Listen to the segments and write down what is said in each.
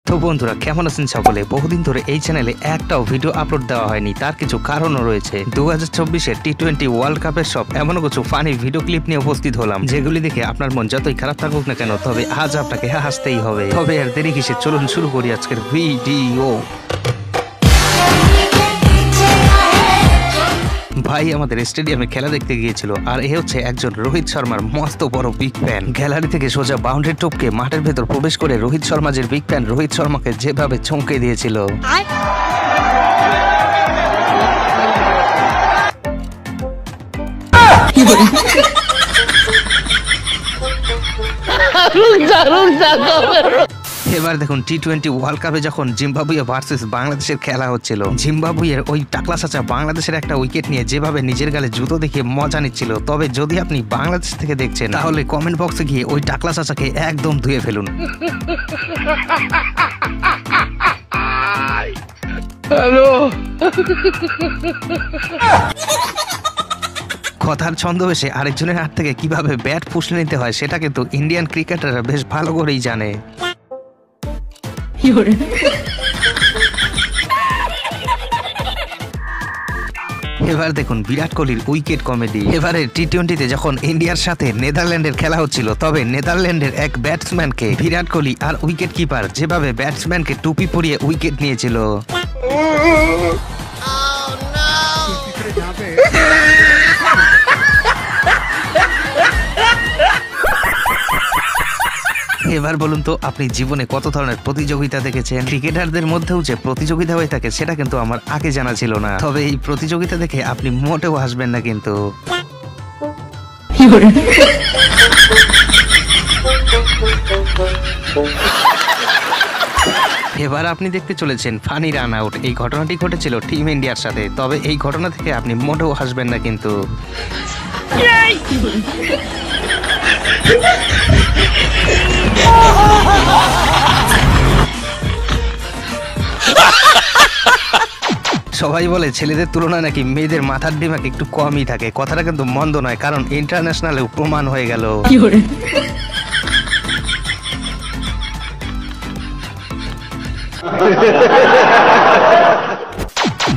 তো বন্ধুরা কেমন আছেন সকলে? বহুদিন ধরে এই চ্যানেলে একটাও ভিডিও আপলোড দেওয়া হয়নি, তার কিছু কারণও রয়েছে। 2024-এর টি-20 ওয়ার্ল্ড কাপের সব এমন কিছু ফানি ভিডিও ক্লিপ নিয়ে উপস্থিত হলাম, যেগুলি দেখে আপনার মন যতই খারাপ থাকুক না কেন, তবে আজ আপনাকে হাসতেই হবে। তবে আর দেরি কিসে, চলুন শুরু করি আজকের ভিডিও। ভাই আমাদের স্টেডিয়ামে খেলা দেখতে গিয়েছিল, আর এ হচ্ছে একজন রোহিত শর্মার মস্ত বড় বিগ ফ্যান। গ্যালারি থেকে সোজা বাউন্ডারি টপকে মাঠের ভেতর প্রবেশ করে রোহিত শর্মা যে বিগ ফ্যান, রোহিত শর্মাকে যেভাবে চমকে দিয়েছিল। এবার দেখুন টি-20 ওয়ার্ল্ড কাপে যখন জিম্বাবুয়ে ভার্সেস বাংলাদেশের খেলা হচ্ছিল, জিম্বাবুয়ের ওই টাকলা চাচা বাংলাদেশের একটা উইকেট নিয়ে যেভাবে নিজের গালে জুতো দেখে মজা নিচ্ছিল। তবে যদি আপনি বাংলাদেশ থেকে দেখছেন, তাহলে কমেন্ট বক্সে গিয়ে ওই টাকলা চাচাকে একদম ধুয়ে ফেলুন। হ্যালো। কথার ছন্দবেশে আরেকজনের হাত থেকে কিভাবে ব্যাট ফুসলে নিতে হয় সেটা কিন্তু ইন্ডিয়ান ক্রিকেটাররা বেশ ভালো করেই জানে। এবার দেখুন বিরাট কোহলির উইকেট কমেডি। এবারে টি-20-তে যখন ইন্ডিয়ার সাথে নেদারল্যান্ডের খেলা হচ্ছিল, তবে নেদারল্যান্ডের এক ব্যাটসম্যানকে বিরাট কোহলি আর উইকেট কিপার যেভাবে ব্যাটসম্যানকে টুপি পরিয়ে উইকেট নিয়েছিল। এবার বলুন তো, আপনি জীবনে কত ধরনের প্রতিযোগিতা দেখেছেন? ক্রিকেটারদের মধ্যেও যে প্রতিযোগিতা হয়ে থাকে সেটা কিন্তু আমার আগে জানা ছিল না। তবে এই প্রতিযোগিতা দেখে আপনি মোটেও হাসবেন না কিন্তু। এবার আপনি দেখতে চলেছেন ফানি রান আউট। এই ঘটনাটি ঘটেছিল টিম ইন্ডিয়ার সাথে, তবে এই ঘটনা থেকে আপনি মোটেও হাসবেন না কিন্তু। সবাই বলে ছেলেদের তুলনায় নাকি মেয়েদের মাথার দিমাগ একটু কমই থাকে। কথাটা কিন্তু মন্দ নয়, কারণ ইন্টারন্যাশনালেও প্রমাণ হয়ে গেল।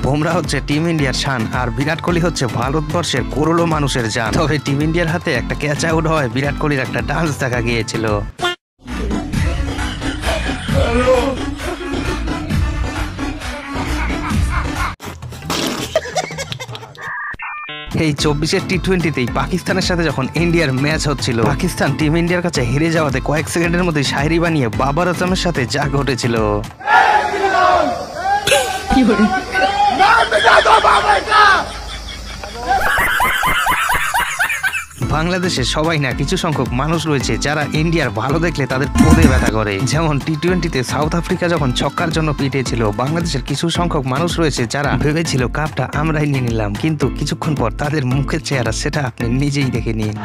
বুমরা হচ্ছে টিম ইন্ডিয়ার শান, আর বিরাট কোহলি হচ্ছে ভারতবর্ষের করোড়ো মানুষের জান। তবে টিম ইন্ডিয়ার হাতে একটা ক্যাচ আউট হয়, বিরাট কোহলির একটা ডান্স দেখা গিয়েছিল। এই 24-এর টি-20-তেই পাকিস্তানের সাথে যখন ইন্ডিয়ার ম্যাচ হচ্ছিল, পাকিস্তান টিম ইন্ডিয়ার কাছে হেরে যাওয়াতে কয়েক সেকেন্ডের মধ্যে শায়রি বানিয়ে বাবার আজমের সাথে যা ঘটেছিল। বাংলাদেশে সবাই না, কিছু সংখ্যক মানুষ রয়েছে যারা ইন্ডিয়ার ভালো দেখলে তাদের পদে ব্যথা করে। যেমন টি-20-তে সাউথ আফ্রিকা যখন ছক্কার জন্য পিটিয়েছিল, বাংলাদেশের কিছু সংখ্যক মানুষ রয়েছে যারা ভেবেছিল কাপটা আমরাই নিয়ে নিলাম, কিন্তু কিছুক্ষণ পর তাদের মুখের চেহারা সেটা আপনি নিজেই দেখে নিন।